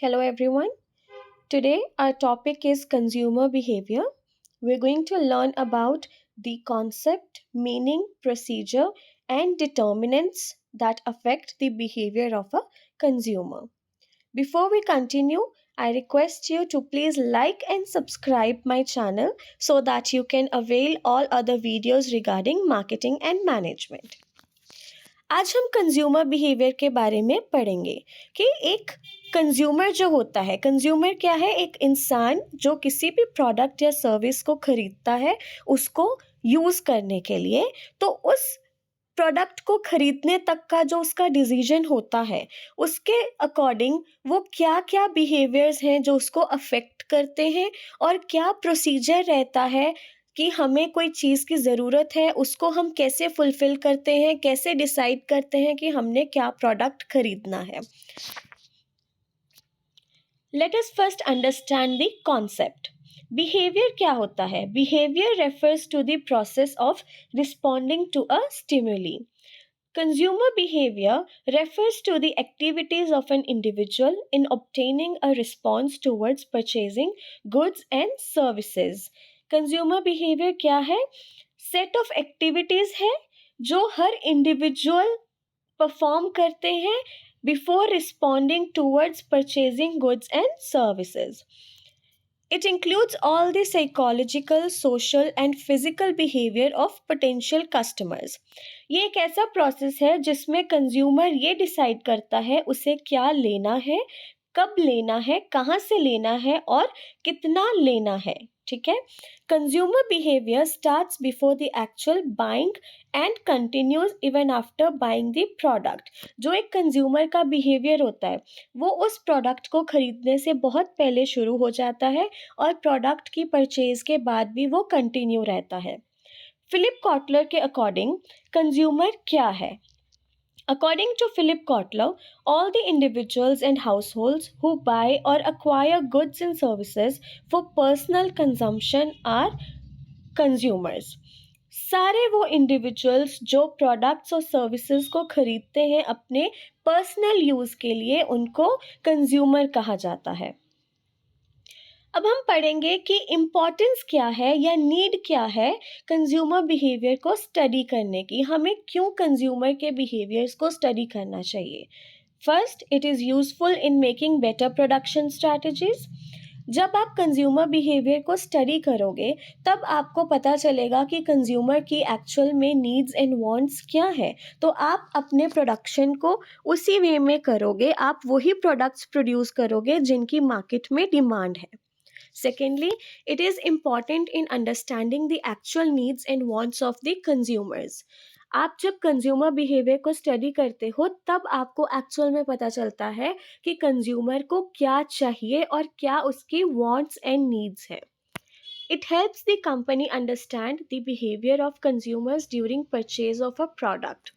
Hello, everyone. Today, our topic is consumer behavior. We're going to learn about the concept, meaning, procedure, and determinants that affect the behavior of a consumer. Before we continue, I request you to please like and subscribe my channel so that you can avail all other videos regarding marketing and management. आज हम consumer behaviour के बारे में पढ़ेंगे कि एक consumer जो होता है, कंज्यूमर क्या है? एक इंसान जो किसी भी प्रोडक्ट या सर्विस को खरीदता है उसको यूज़ करने के लिए। तो उस प्रोडक्ट को खरीदने तक का जो उसका डिसीजन होता है, उसके अकॉर्डिंग वो क्या क्या बिहेवियर्स हैं जो उसको अफेक्ट करते हैं और क्या प्रोसीजर रहता है कि हमें कोई चीज़ की ज़रूरत है, उसको हम कैसे फुलफ़िल करते हैं, कैसे डिसाइड करते हैं कि हमने क्या प्रोडक्ट खरीदना है। Let us first understand the concept. Behaviour क्या होता है? Behaviour refers to the process of responding to a stimuli. Consumer behavior refers to the activities of an individual in obtaining a response towards purchasing goods and services. Consumer behavior क्या है? Set of activities है जो हर individual perform करते हैं before responding towards purchasing goods and services. It includes all the psychological, social and physical behavior of potential customers. ये एक ऐसा process है जिसमें कंज्यूमर ये डिसाइड करता है उसे क्या लेना है, कब लेना है, कहाँ से लेना है और कितना लेना है। ठीक है। Consumer behaviour starts before the actual buying and continues even after buying the product. जो एक कंज्यूमर का बिहेवियर होता है वो उस प्रोडक्ट को खरीदने से बहुत पहले शुरू हो जाता है और प्रोडक्ट की परचेज के बाद भी वो कंटिन्यू रहता है। फिलिप कॉटलर के अकॉर्डिंग कंज्यूमर क्या है? According to Philip Kotler, all the individuals and households who buy or acquire goods and services for personal consumption are consumers. सारे वो इंडिविजुअल्स जो प्रोडक्ट्स और सर्विसेज को खरीदते हैं अपने पर्सनल यूज़ के लिए उनको कंज्यूमर कहा जाता है। अब हम पढ़ेंगे कि इम्पॉर्टेंस क्या है या नीड क्या है कंज्यूमर बिहेवियर को स्टडी करने की। हमें क्यों कंज्यूमर के बिहेवियर्स को स्टडी करना चाहिए? First, it is useful in making better production strategies. जब आप कंज्यूमर बिहेवियर को स्टडी करोगे तब आपको पता चलेगा कि कंज्यूमर की एक्चुअल में नीड्स एंड वांट्स क्या है। तो आप अपने प्रोडक्शन को उसी वे में करोगे, आप वही प्रोडक्ट्स प्रोड्यूस करोगे जिनकी मार्केट में डिमांड है। Secondly, it is important in understanding the actual needs and wants of the consumers. आप जब कंज्यूमर बिहेवियर को स्टडी करते हो तब आपको एक्चुअल में पता चलता है कि कंज्यूमर को क्या चाहिए और क्या उसकी वांट्स एंड नीड्स है। It helps the company understand the behavior of consumers during purchase of a product.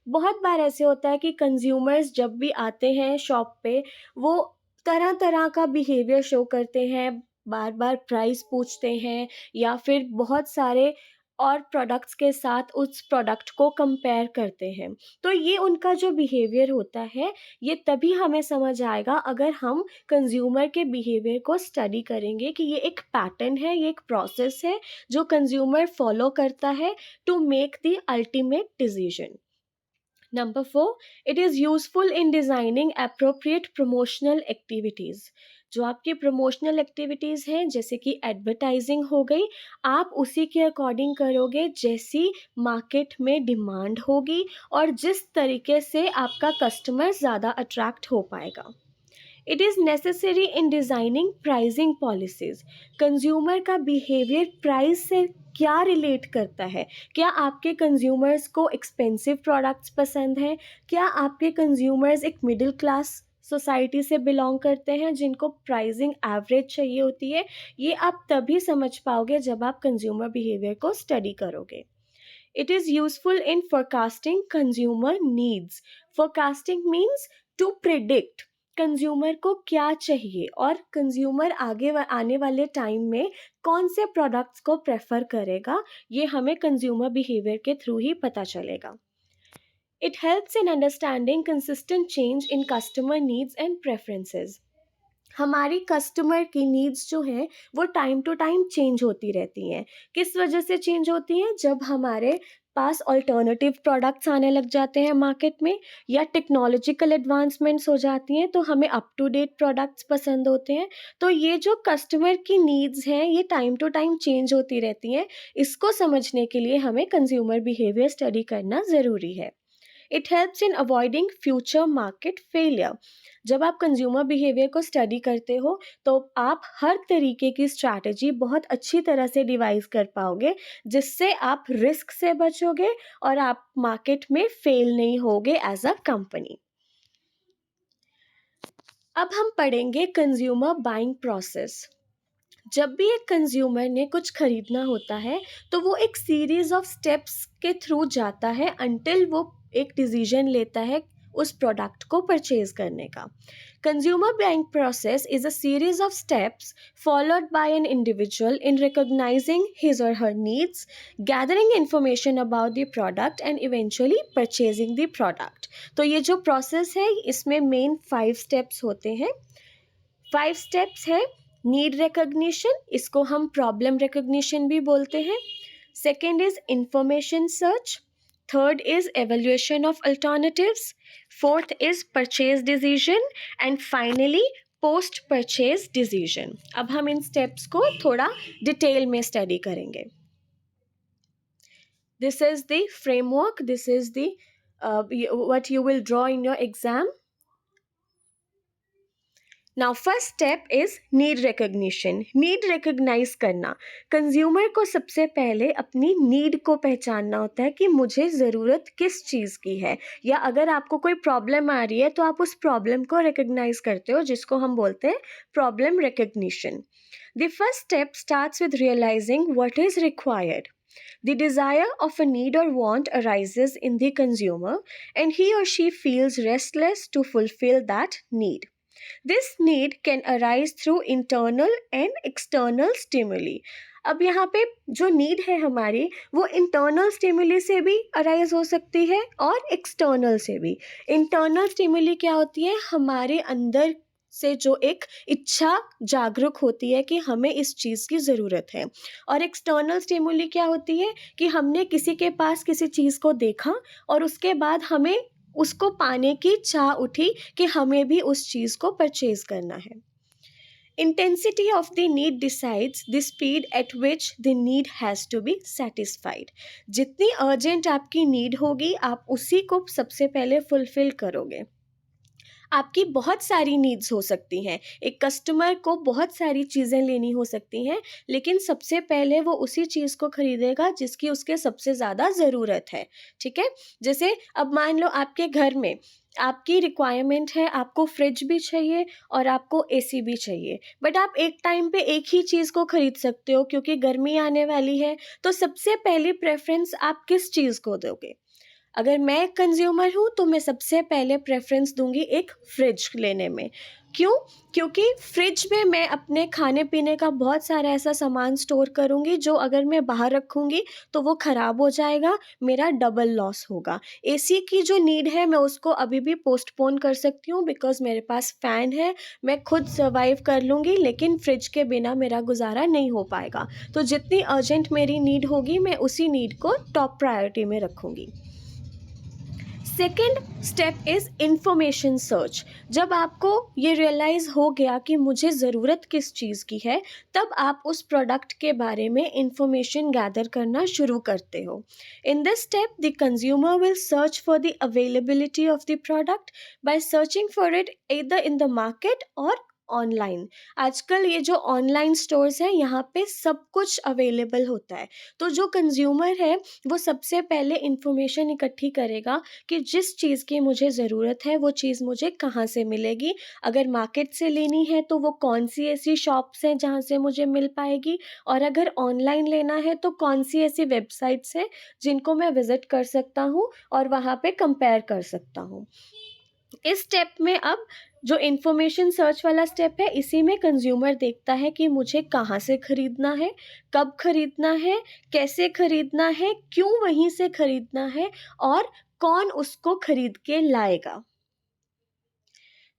बहुत बार ऐसे होता है कि कंज्यूमर्स जब भी आते हैं शॉप पे वो तरह तरह का बिहेवियर शो करते हैं, बार बार प्राइस पूछते हैं या फिर बहुत सारे और प्रोडक्ट्स के साथ उस प्रोडक्ट को कंपेयर करते हैं। तो ये उनका जो बिहेवियर होता है ये तभी हमें समझ आएगा अगर हम कंज्यूमर के बिहेवियर को स्टडी करेंगे कि ये एक पैटर्न है, ये एक प्रोसेस है जो कंज्यूमर फॉलो करता है to make the ultimate decision. Number four, it is useful in designing appropriate promotional activities. जो आपकी प्रमोशनल एक्टिविटीज़ हैं जैसे कि एडवर्टाइजिंग हो गई, आप उसी के अकॉर्डिंग करोगे जैसी मार्केट में डिमांड होगी और जिस तरीके से आपका कस्टमर ज़्यादा अट्रैक्ट हो पाएगा। It is necessary in designing pricing policies. Consumer का बिहेवियर प्राइस से क्या रिलेट करता है? क्या आपके कंज्यूमर्स को एक्सपेंसिव प्रोडक्ट्स पसंद हैं? क्या आपके कंज्यूमर्स एक मिडिल क्लास सोसाइटी से बिलोंग करते हैं जिनको प्राइसिंग एवरेज चाहिए होती है? ये आप तभी समझ पाओगे जब आप कंज्यूमर बिहेवियर को स्टडी करोगे। It is useful in forecasting consumer needs. Forecasting means to predict consumer को क्या चाहिए और कंज्यूमर आने वाले टाइम में कौन से प्रोडक्ट्स को प्रेफर करेगा, ये हमें कंज्यूमर बिहेवियर के थ्रू ही पता चलेगा। It helps in understanding consistent change in customer needs and preferences. हमारी कस्टमर की नीड्स जो हैं वो टाइम टू टाइम चेंज होती रहती हैं। किस वजह से चेंज होती हैं? जब हमारे पास अल्टरनेटिव प्रोडक्ट्स आने लग जाते हैं मार्केट में, या टेक्नोलॉजिकल एडवांसमेंट्स हो जाती हैं, तो हमें अप टू डेट प्रोडक्ट्स पसंद होते हैं। तो ये जो कस्टमर की नीड्स हैं ये टाइम टू टाइम चेंज होती रहती हैं। इसको समझने के लिए हमें कंज्यूमर बिहेवियर स्टडी करना ज़रूरी है। It helps in avoiding future market failure. जब आप कंज्यूमर बिहेवियर को स्टडी करते हो तो आप हर तरीके की स्ट्रैटेजी बहुत अच्छी तरह से डिवाइस कर पाओगे, जिससे आप रिस्क से बचोगे और आप मार्केट में फेल नहीं होगे एज अ कंपनी। अब हम पढ़ेंगे कंज्यूमर बाइंग प्रोसेस। जब भी एक कंज्यूमर ने कुछ खरीदना होता है तो वो एक सीरीज ऑफ स्टेप्स के थ्रू जाता है अंटिल वो एक डिसीजन लेता है उस प्रोडक्ट को परचेज करने का। Consumer buying process is a series of steps followed by an individual in recognising his or her needs, gathering information about the product and eventually purchasing the product. तो ये जो process है इसमें main 5 steps होते हैं। 5 steps है। Need recognition, इसको हम प्रॉब्लम रिकॉग्निशन भी बोलते हैं। Second is information search. Third is evaluation of alternatives. Fourth is purchase decision and finally post purchase decision. अब हम इन स्टेप्स को थोड़ा डिटेल में स्टडी करेंगे। This is the framework, this is the what you will draw in your exam. Now first step is need recognition. Need recognise करना। Consumer को सबसे पहले अपनी नीड को पहचानना होता है कि मुझे ज़रूरत किस चीज़ की है, या अगर आपको कोई प्रॉब्लम आ रही है तो आप उस प्रॉब्लम को रिकॉग्नाइज करते हो, जिसको हम बोलते हैं problem recognition. The first step starts with realising what is required. The desire of a need or want arises in the consumer, and he or she feels restless to fulfill that need. This need can arise through internal and external stimuli. अब यहाँ पे जो need है हमारी वो internal stimuli से भी arise हो सकती है और एक्सटर्नल से भी। इंटरनल स्टिमुली क्या होती है? हमारे अंदर से जो एक इच्छा जागरूक होती है कि हमें इस चीज़ की ज़रूरत है। और एक्सटर्नल स्टिमुली क्या होती है? कि हमने किसी के पास किसी चीज़ को देखा और उसके बाद हमें उसको पाने की चाह उठी कि हमें भी उस चीज़ को परचेज करना है। Intensity of the need decides the speed at which the need has to be satisfied. जितनी अर्जेंट आपकी नीड होगी आप उसी को सबसे पहले फुलफिल करोगे। आपकी बहुत सारी नीड्स हो सकती हैं, एक कस्टमर को बहुत सारी चीज़ें लेनी हो सकती हैं, लेकिन सबसे पहले वो उसी चीज़ को खरीदेगा जिसकी उसके सबसे ज़्यादा ज़रूरत है। ठीक है? जैसे अब मान लो आपके घर में आपकी रिक्वायरमेंट है, आपको फ्रिज भी चाहिए और आपको एसी भी चाहिए, बट आप एक टाइम पे एक ही चीज़ को खरीद सकते हो क्योंकि गर्मी आने वाली है। तो सबसे पहली प्रेफरेंस आप किस चीज़ को दोगे? अगर मैं कंज्यूमर हूँ तो मैं सबसे पहले प्रेफरेंस दूंगी एक फ्रिज लेने में। क्यों? क्योंकि फ्रिज में मैं अपने खाने पीने का बहुत सारा ऐसा सामान स्टोर करूँगी जो अगर मैं बाहर रखूँगी तो वो ख़राब हो जाएगा, मेरा डबल लॉस होगा। एसी की जो नीड है मैं उसको अभी भी पोस्टपोन कर सकती हूँ बिकॉज़ मेरे पास फ़ैन है, मैं खुद सर्वाइव कर लूँगी, लेकिन फ्रिज के बिना मेरा गुजारा नहीं हो पाएगा। तो जितनी अर्जेंट मेरी नीड होगी मैं उसी नीड को टॉप प्रायोरिटी में रखूँगी। Second step is information search. जब आपको ये रियलाइज़ हो गया कि मुझे ज़रूरत किस चीज़ की है, तब आप उस प्रोडक्ट के बारे में इंफॉर्मेशन गैदर करना शुरू करते हो। In this step the consumer will search for the availability of the product by searching for it either in the market और ऑनलाइन। आजकल ये जो ऑनलाइन स्टोर्स हैं यहाँ पे सब कुछ अवेलेबल होता है। तो जो कंज्यूमर है वो सबसे पहले इंफॉर्मेशन इकट्ठी करेगा कि जिस चीज़ की मुझे ज़रूरत है वो चीज़ मुझे कहाँ से मिलेगी। अगर मार्केट से लेनी है तो वो कौन सी ऐसी शॉप्स हैं जहाँ से मुझे मिल पाएगी, और अगर ऑनलाइन लेना है तो कौन सी ऐसी वेबसाइट्स हैं जिनको मैं विज़िट कर सकता हूँ और वहाँ पे कंपेयर कर सकता हूँ। इस स्टेप में अब जो इन्फॉर्मेशन सर्च वाला स्टेप है इसी में कंज्यूमर देखता है कि मुझे कहाँ से ख़रीदना है, कब ख़रीदना है, कैसे ख़रीदना है, क्यों वहीं से ख़रीदना है और कौन उसको ख़रीद के लाएगा।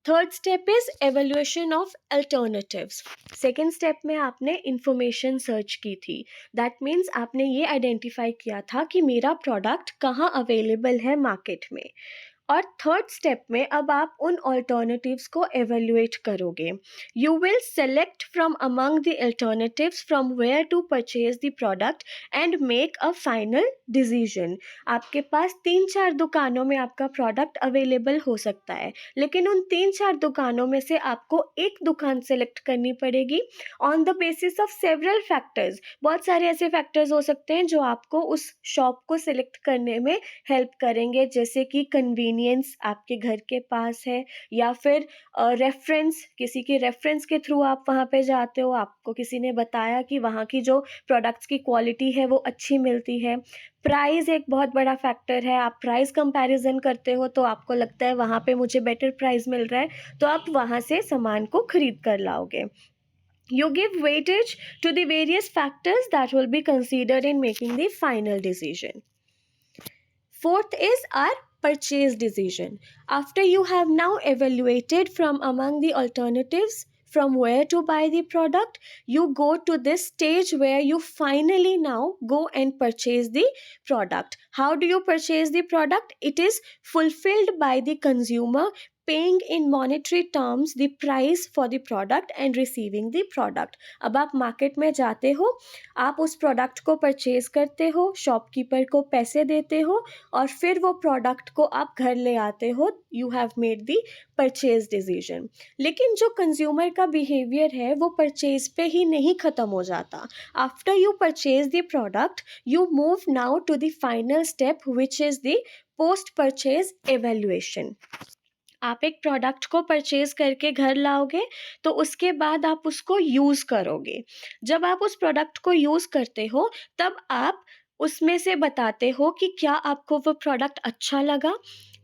Third step is evaluation of alternatives. Second step में आपने इंफॉर्मेशन सर्च की थी. दैट मीन्स आपने ये आइडेंटिफाई किया था कि मेरा प्रोडक्ट कहाँ अवेलेबल है मार्केट में. और थर्ड स्टेप में अब आप उन ऑल्टरनेटिव्स को एवेल्युएट करोगे. You will select from among the alternatives from where to purchase the product and make a final decision. आपके पास 3-4 दुकानों में आपका प्रोडक्ट अवेलेबल हो सकता है, लेकिन उन 3-4 दुकानों में से आपको एक दुकान सेलेक्ट करनी पड़ेगी on the basis of several factors. बहुत सारे ऐसे फैक्टर्स हो सकते हैं जो आपको उस शॉप को सिलेक्ट करने में हेल्प करेंगे, जैसे कि कन्वीनियंस आपके घर के पास है, या फिर रेफरेंस, किसी के रेफरेंस के थ्रू आप वहाँ पे जाते हो, आपको किसी ने बताया कि वहाँ की जो प्रोडक्ट्स की क्वालिटी है वो अच्छी मिलती है. प्राइस एक बहुत बड़ा फैक्टर है. आप प्राइस कंपैरिजन करते हो तो आपको लगता है वहाँ पे मुझे बेटर प्राइस मिल रहा है, तो आप वहाँ से सामान को खरीद कर लाओगे. You give weightage to the various factors that will be considered in making the final decision. Fourth is our purchase decision. After you have now evaluated from among the alternatives from where to buy the product, you go to this stage where you finally now go and purchase the product. How do you purchase the product? It is fulfilled by the consumer paying in monetary terms the price for the product and receiving the product. अब आप market में जाते हो, आप उस product को purchase करते हो, शॉपकीपर को पैसे देते हो और फिर वो प्रोडक्ट को आप घर ले आते हो. You have made the purchase decision. लेकिन जो कंज्यूमर का बिहेवियर है वो परचेज पे ही नहीं ख़त्म हो जाता. After you purchase the product, you move now to the final step which is the post purchase evaluation. आप एक प्रोडक्ट को परचेज करके घर लाओगे तो उसके बाद आप उसको यूज़ करोगे. जब आप उस प्रोडक्ट को यूज़ करते हो तब आप उसमें से बताते हो कि क्या आपको वो प्रोडक्ट अच्छा लगा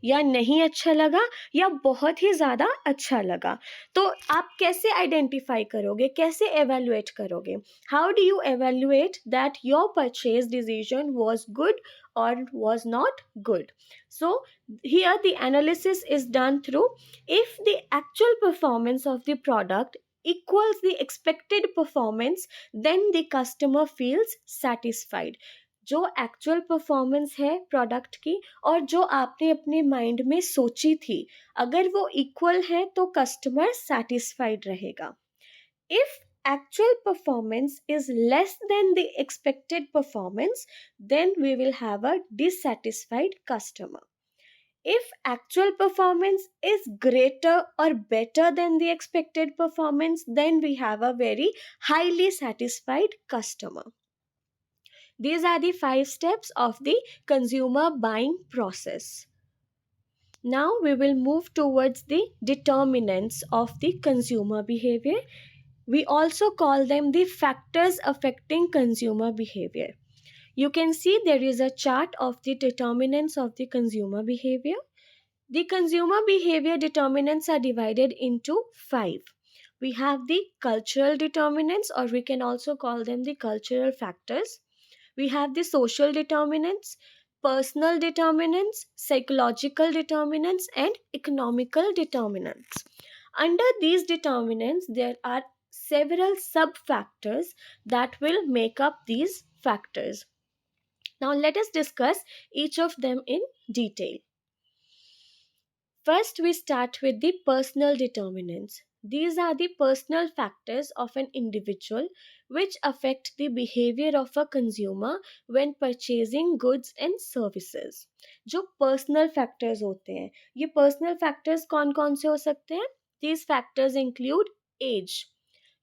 या नहीं अच्छा लगा या बहुत ही ज़्यादा अच्छा लगा. तो आप कैसे आइडेंटिफाई करोगे, कैसे एवेल्युएट करोगे? How do you evaluate that your purchase decision was good or was not good? So here the analysis is done through, if the actual performance of the product equals the expected performance, then the customer feels satisfied. जो actual performance है product की और जो आपने अपने mind में सोची थी, अगर वो इक्वल है तो कस्टमर सेटिस्फाइड रहेगा. If actual performance is less than the expected performance, then we will have a dissatisfied customer. If actual performance is greater or better than the expected performance, then we have a very highly satisfied customer. These are the 5 steps of the consumer buying process. Now we will move towards the determinants of the consumer behavior. We also call them the factors affecting consumer behavior. You can see there is a chart of the determinants of the consumer behavior. The consumer behavior determinants are divided into 5. We have the cultural determinants, or we can also call them the cultural factors. We have the social determinants, personal determinants, psychological determinants, and economical determinants. Under these determinants, there are several sub-factors that will make up these factors. Now, let us discuss each of them in detail. First, we start with the personal determinants. These are the personal factors of an individual which affect the behavior of a consumer when purchasing goods and services. जो personal factors होते हैं, ये personal factors कौन कौन से हो सकते हैं? These factors include age.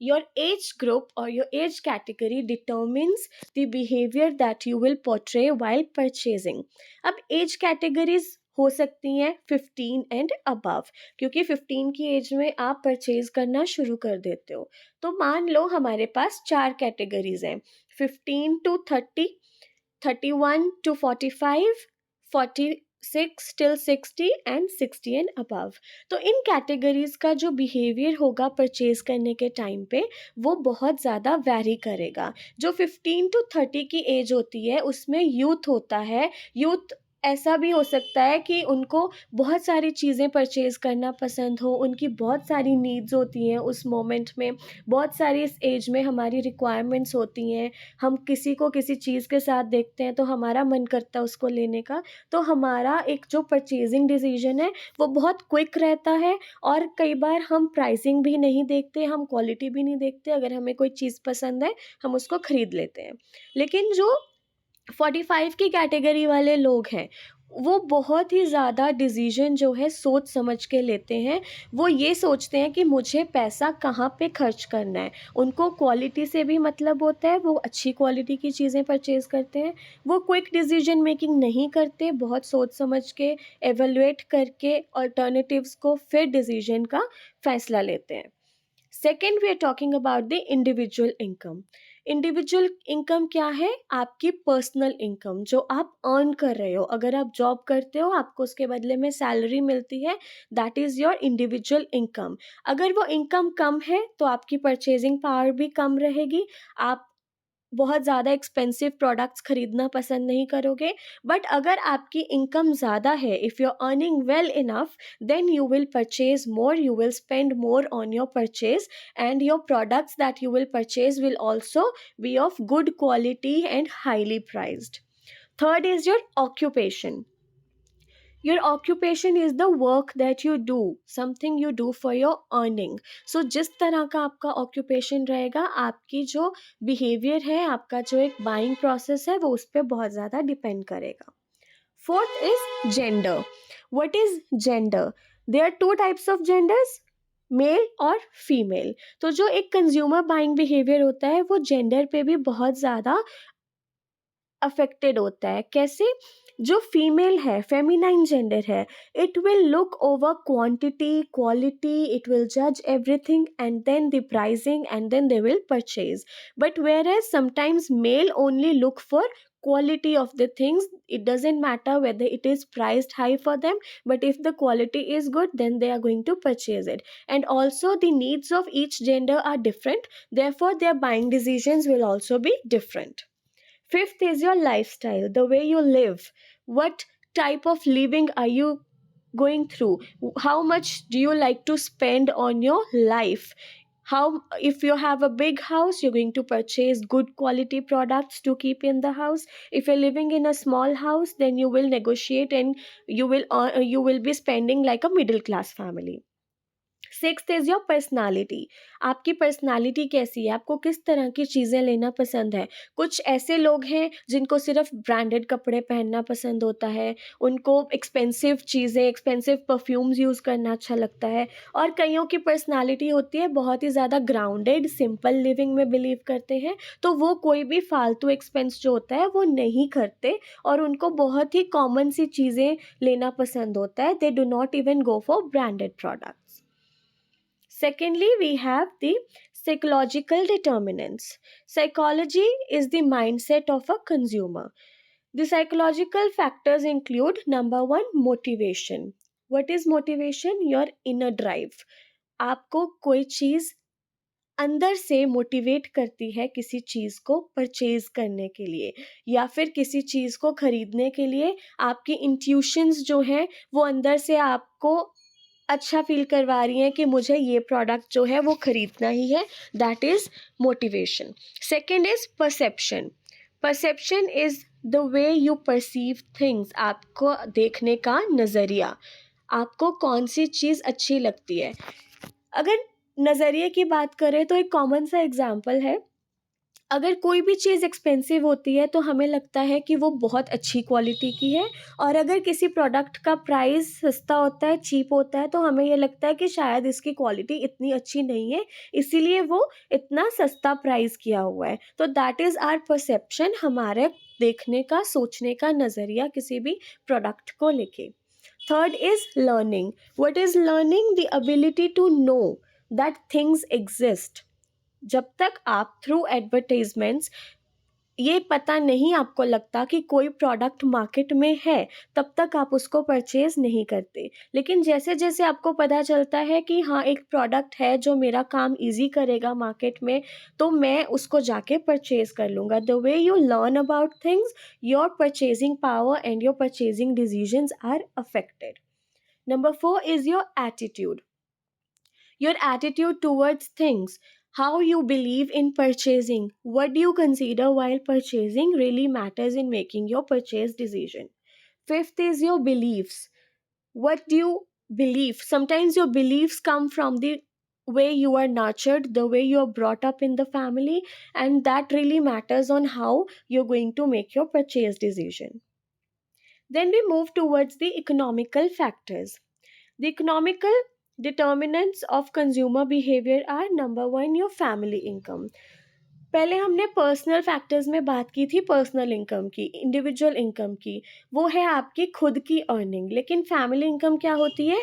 Your age group or your age category determines the behavior that you will portray while purchasing. अब age categories हो सकती हैं 15 एंड अबव, क्योंकि 15 की एज में आप परचेज करना शुरू कर देते हो. तो मान लो हमारे पास 4 कैटेगरीज हैं, 15 to 30, 31 to 45, 46 till 60 and 60 and above. तो इन कैटेगरीज का जो बिहेवियर होगा परचेज करने के टाइम पे वो बहुत ज़्यादा वैरी करेगा. जो 15 to 30 की एज होती है उसमें यूथ होता है. यूथ ऐसा भी हो सकता है कि उनको बहुत सारी चीज़ें परचेज़ करना पसंद हो, उनकी बहुत सारी नीड्स होती हैं उस मोमेंट में, बहुत सारी इस एज में हमारी रिक्वायरमेंट्स होती हैं। हम किसी को किसी चीज़ के साथ देखते हैं तो हमारा मन करता है उसको लेने का, तो हमारा एक जो परचेज़िंग डिसीज़न है वो बहुत क्विक रहता है और कई बार हम प्राइसिंग भी नहीं देखते, हम क्वालिटी भी नहीं देखते, अगर हमें कोई चीज़ पसंद है हम उसको खरीद लेते हैं। लेकिन जो 45 की कैटेगरी वाले लोग हैं, वो बहुत ही ज़्यादा डिसीजन जो है सोच समझ के लेते हैं। वो ये सोचते हैं कि मुझे पैसा कहाँ पे खर्च करना है। उनको क्वालिटी से भी मतलब होता है, वो अच्छी क्वालिटी की चीज़ें परचेज़ करते हैं। वो क्विक डिसीजन मेकिंग नहीं करते, बहुत सोच समझ के एवेलुएट करके अल्टरनेटिव्स को फिर डिसीजन का फ़ैसला लेते हैं। Second, we are talking about the individual income. Individual income क्या है? आपकी पर्सनल इनकम जो आप अर्न कर रहे हो। अगर आप जॉब करते हो, आपको उसके बदले में सैलरी मिलती है, that is your individual income. अगर वो इनकम कम है तो आपकी परचेजिंग पावर भी कम रहेगी, आप बहुत ज़्यादा एक्सपेंसिव प्रोडक्ट्स खरीदना पसंद नहीं करोगे। बट अगर आपकी इनकम ज़्यादा है, if you are earning well enough, then you will purchase more, you will spend more on your purchase, and your products that you will purchase will also be of good quality and highly priced. Third is your occupation. Your occupation is the work that you do, something you do for your earning. So जिस तरह का आपका occupation रहेगा, आपकी जो behavior है, आपका जो एक buying process है, वो उस पर बहुत ज़्यादा depend करेगा. Fourth is gender. What is gender? There are two types of genders, male और फीमेल. तो जो एक कंज्यूमर बाइंग बिहेवियर होता है वो जेंडर पे भी बहुत ज़्यादा अफेक्टेड होता है. कैसे? जो फीमेल है, फेमिनाइन जेंडर है, it will look over quantity, quality, it will जज everything and then the pricing and then they will purchase. But whereas sometimes male only look for quality of the things. It doesn't matter whether it is priced high for them, but if the quality is good, then they are going to purchase it. And also the needs of each gender are different, therefore their buying decisions will also be different. Fifth is your lifestyle, the way you live. What type of living are you going through? How much do you like to spend on your life? How, if you have a big house, you're going to purchase good quality products to keep in the house. If you're living in a small house, then you will negotiate and you will be spending like a middle class family. Sixth is your personality. आपकी personality कैसी है, आपको किस तरह की चीज़ें लेना पसंद है. कुछ ऐसे लोग हैं जिनको सिर्फ ब्रांडेड कपड़े पहनना पसंद होता है, उनको एक्सपेंसिव चीज़ें, एक्सपेंसिव परफ्यूम्स यूज़ करना अच्छा लगता है. और कईयों की पर्सनालिटी होती है बहुत ही ज़्यादा ग्राउंडेड, सिंपल लिविंग में बिलीव करते हैं, तो वो कोई भी फालतू एक्सपेंस जो होता है वो नहीं करते और उनको बहुत ही कॉमन सी चीज़ें लेना पसंद होता है. They do not even go for branded products. Secondly, we have the psychological determinants. Psychology is the mindset of a consumer. The psychological factors include number one, motivation. What is motivation? Your inner drive. आपको कोई चीज़ अंदर से motivate करती है किसी चीज़ को purchase करने के लिए या फिर किसी चीज़ को खरीदने के लिए. आपकी इंट्यूशंस जो हैं वो अंदर से आपको अच्छा फील करवा रही हैं कि मुझे ये प्रोडक्ट जो है वो खरीदना ही है. That is motivation. Second is perception. Perception is the way you perceive things. आपको देखने का नज़रिया, आपको कौन सी चीज़ अच्छी लगती है. अगर नज़रिए की बात करें तो एक कॉमन सा एग्जांपल है. अगर कोई भी चीज़ एक्सपेंसिव होती है तो हमें लगता है कि वो बहुत अच्छी क्वालिटी की है, और अगर किसी प्रोडक्ट का प्राइस सस्ता होता है, चीप होता है, तो हमें ये लगता है कि शायद इसकी क्वालिटी इतनी अच्छी नहीं है, इसीलिए वो इतना सस्ता प्राइस किया हुआ है. तो दैट इज़ आवर परसेप्शन, हमारे देखने का, सोचने का नज़रिया किसी भी प्रोडक्ट को लेके. Third is learning. What is learning? The ability to know that things exist. जब तक आप थ्रू एडवर्टाइजमेंट्स ये पता नहीं आपको लगता कि कोई प्रोडक्ट मार्केट में है, तब तक आप उसको परचेज़ नहीं करते। लेकिन जैसे-जैसे आपको पता चलता है कि हाँ, एक प्रोडक्ट है जो मेरा काम ईज़ी करेगा मार्केट में, तो मैं उसको जाके परचेज़ कर लूँगा। The way you learn about things, your purchasing power and your purchasing decisions are affected. Number 4 is your attitude. Your attitude towards things. How you believe in purchasing. What do you consider while purchasing really matters in making your purchase decision. Fifth is your beliefs. What do you believe? Sometimes your beliefs come from the way you are nurtured, the way you are brought up in the family, and that really matters on how you're going to make your purchase decision. Then we move towards the economical factors. The economical determinants of consumer behavior are number one, your family income. पहले हमने personal factors में बात की थी, personal income की, individual income की, वो है आपकी खुद की अर्निंग। लेकिन फैमिली इनकम क्या होती है?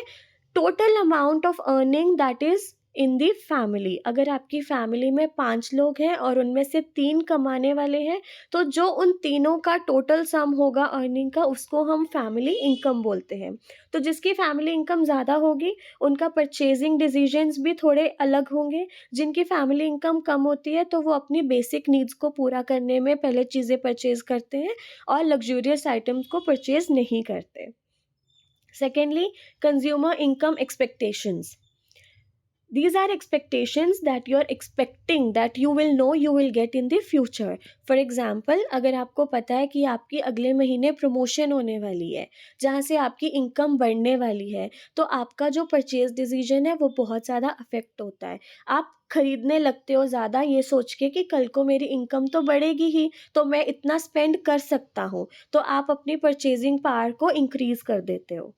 Total amount of earning that is in the family. अगर आपकी फैमिली में 5 लोग हैं और उनमें से 3 कमाने वाले हैं, तो जो उन तीनों का टोटल सम होगा अर्निंग का, उसको हम फैमिली इनकम बोलते हैं। तो जिसकी फैमिली इनकम ज़्यादा होगी, उनका परचेजिंग डिसीजंस भी थोड़े अलग होंगे। जिनकी फैमिली इनकम कम होती है, तो वो अपनी बेसिक नीड्स को पूरा करने में पहले चीज़ें परचेज करते हैं और लग्जूरियस आइटम्स को परचेज नहीं करते। Secondly, consumer income expectations. These are expectations that you're expecting that you will know you will get in the future. For example, अगर आपको पता है कि आपकी अगले महीने प्रमोशन होने वाली है, जहाँ से आपकी इनकम बढ़ने वाली है, तो आपका जो परचेज डिसीजन है वो बहुत ज़्यादा अफेक्ट होता है। आप खरीदने लगते हो ज़्यादा ये सोच के कि कल को मेरी इनकम तो बढ़ेगी ही, तो मैं इतना स्पेंड कर सकता हूँ, तो आप अपनी परचेजिंग पावर को इंक्रीज कर देते हो।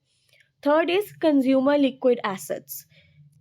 Third is consumer liquid assets.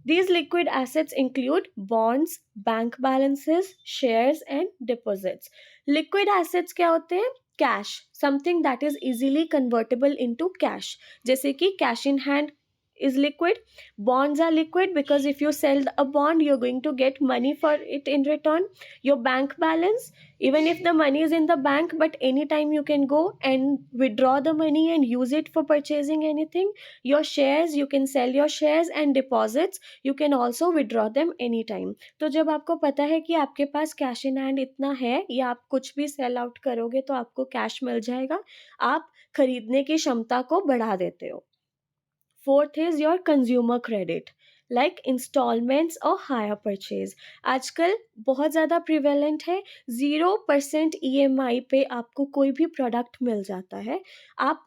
These liquid assets include bonds, bank balances, shares and deposits. Liquid assets क्या होते हैं? Cash, something that is easily convertible into cash. जैसे कि cash in hand is liquid. Bonds are liquid because if you sell a bond, you're going to get money for it in return. Your bank balance, even if the money is in the bank, but anytime you can go and withdraw the money and use it for purchasing anything. Your shares, you can sell your shares, and deposits, you can also withdraw them anytime. तो जब आपको पता है कि आपके पास cash in hand इतना है या आप कुछ भी सेल आउट करोगे तो आपको कैश मिल जाएगा, आप खरीदने की क्षमता को बढ़ा देते हो। Fourth is your consumer credit, like instalments और हायर परचेज। आजकल बहुत ज़्यादा प्रिवेलेंट है। 0% EMI पे आपको कोई भी प्रोडक्ट मिल जाता है। आप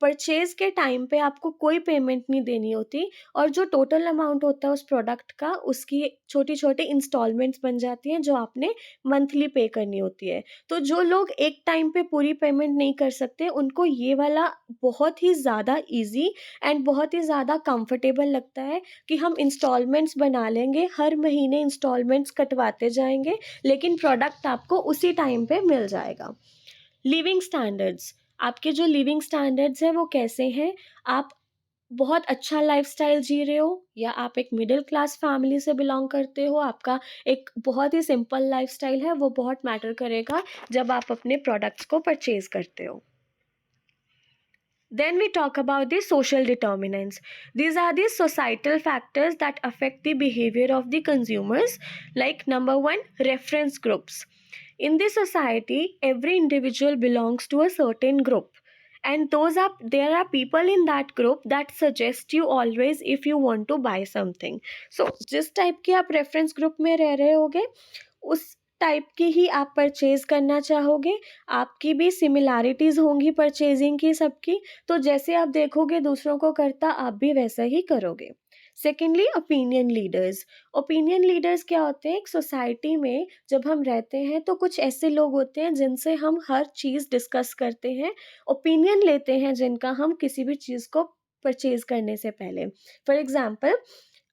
परचेज के टाइम पे आपको कोई पेमेंट नहीं देनी होती, और जो टोटल अमाउंट होता है उस प्रोडक्ट का, उसकी छोटी छोटी इंस्टॉलमेंट्स बन जाती हैं जो आपने मंथली पे करनी होती है। तो जो लोग एक टाइम पे पूरी पेमेंट नहीं कर सकते, उनको ये वाला बहुत ही ज़्यादा इजी एंड बहुत ही ज़्यादा कंफर्टेबल लगता है कि हम इंस्टॉलमेंट्स बना लेंगे, हर महीने इंस्टॉलमेंट्स कटवाते जाएंगे, लेकिन प्रोडक्ट आपको उसी टाइम पे मिल जाएगा। लिविंग स्टैंडर्ड्स, आपके जो लिविंग स्टैंडर्ड्स हैं वो कैसे हैं? आप बहुत अच्छा लाइफस्टाइल जी रहे हो, या आप एक मिडिल क्लास फैमिली से बिलोंग करते हो, आपका एक बहुत ही सिंपल लाइफस्टाइल है, वो बहुत मैटर करेगा जब आप अपने प्रोडक्ट्स को परचेज करते हो। Then we talk about the social determinants. These are the societal factors that affect the behavior of the consumers. Like number one, reference groups. In the society, every individual belongs to a certain group. And there are people in that group that suggest you always if you want to buy something. So जिस type के आप reference group में रह रहे होगे, उस type की ही आप परचेज करना चाहोगे। आपकी भी सिमिलैरिटीज़ होंगी परचेजिंग की सबकी, तो जैसे आप देखोगे दूसरों को करता, आप भी वैसा ही करोगे। Secondly, opinion leaders. Opinion leaders क्या होते हैं? एक सोसाइटी में जब हम रहते हैं तो कुछ ऐसे लोग होते हैं जिनसे हम हर चीज़ डिस्कस करते हैं, ओपिनियन लेते हैं जिनका हम किसी भी चीज़ को परचेज करने से पहले। फॉर एग्जाम्पल,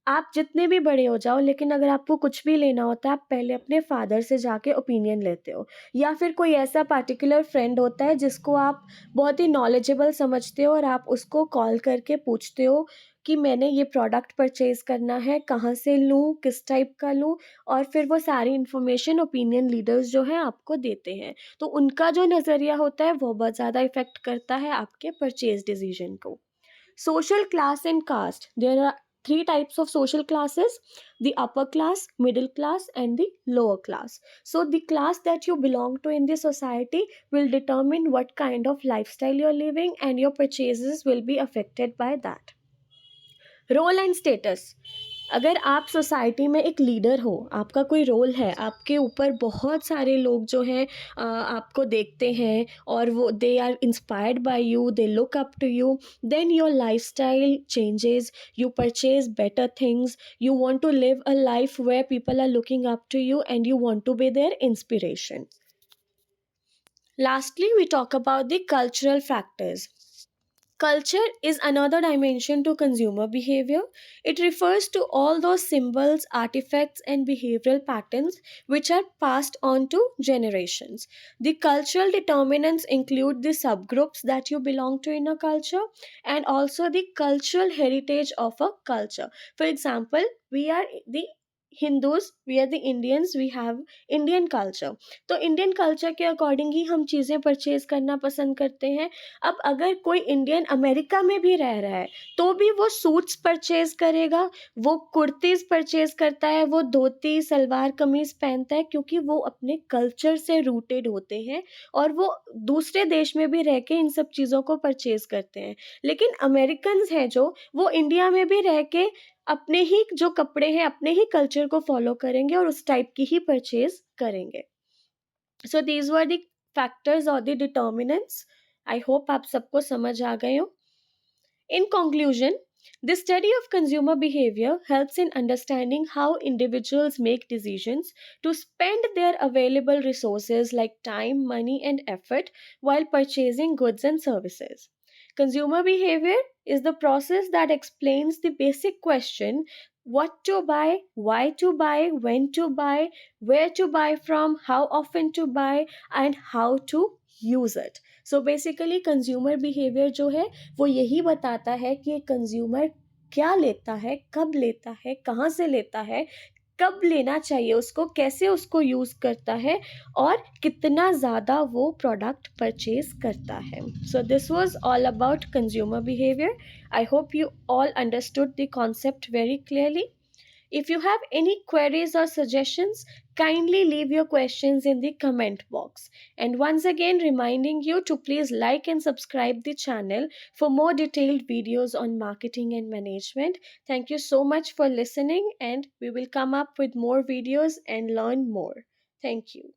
आप जितने भी बड़े हो जाओ, लेकिन अगर आपको कुछ भी लेना होता है, आप पहले अपने फादर से जाके ओपिनियन लेते हो, या फिर कोई ऐसा पार्टिकुलर फ्रेंड होता है जिसको आप बहुत ही नॉलेजेबल समझते हो और आप उसको कॉल करके पूछते हो कि मैंने ये प्रोडक्ट परचेज़ करना है, कहाँ से लूँ, किस टाइप का लूँ, और फिर वो सारी इन्फॉर्मेशन ओपिनियन लीडर्स जो हैं आपको देते हैं। तो उनका जो नज़रिया होता है वो बहुत ज़्यादा इफ़ेक्ट करता है आपके परचेज़ डिसीजन को। Social class and caste. There are three types of social classes: the upper class, middle class, and the lower class. So, the class that you belong to in the society will determine what kind of lifestyle you're living, and your purchases will be affected by that. Role and status. अगर आप society में एक leader हो, आपका कोई role है, आपके ऊपर बहुत सारे लोग जो हैं आपको देखते हैं और वो they are inspired by you, they look up to you, then your lifestyle changes, you purchase better things, you want to live a life where people are looking up to you and you want to be their inspiration. Lastly, we talk about the cultural factors. Culture is another dimension to consumer behavior. It refers to all those symbols, artifacts, and behavioral patterns which are passed on to generations. The cultural determinants include the subgroups that you belong to in a culture and also the cultural heritage of a culture. For example, we are the Hindus, we are the Indians, we have Indian culture. तो Indian culture के according ही हम चीज़ें purchase करना पसंद करते हैं. अब अगर कोई इंडियन अमेरिका में भी रह रहा है तो भी वो सूट्स परचेज करेगा, वो कुर्तीज़ परचेज करता है, वो धोती सलवार कमीज़ पहनता है, क्योंकि वो अपने कल्चर से रूटेड होते हैं और वो दूसरे देश में भी रह के इन सब चीज़ों को परचेज करते हैं. लेकिन अमेरिकन्स हैं जो, वो इंडिया में भी रह के अपने ही जो कपड़े हैं अपने ही कल्चर को फॉलो करेंगे और उस टाइप की ही परचेज करेंगे. So these were the factors और द डिटर्मिनेंट्स. आई होप आप सबको समझ आ गए हो. In conclusion, the study of consumer behavior helps in understanding how individuals make decisions to spend their available resources like time, money, and effort while purchasing goods and services. Consumer behavior is the process that explains the basic question: what to buy, why to buy, when to buy, where to buy from, how often to buy, and how to use it. So basically, consumer behavior जो है वो यही बताता है कि consumer क्या लेता है, कब लेता है, कहाँ से लेता है, कब लेना चाहिए उसको, कैसे उसको यूज़ करता है और कितना ज़्यादा वो प्रोडक्ट परचेज करता है. So this was all about consumer behaviour. I hope you all understood the concept very clearly. If you have any queries or suggestions, kindly leave your questions in the comment box. And once again, reminding you to please like and subscribe the channel for more detailed videos on marketing and management. Thank you so much for listening, and we will come up with more videos and learn more. Thank you.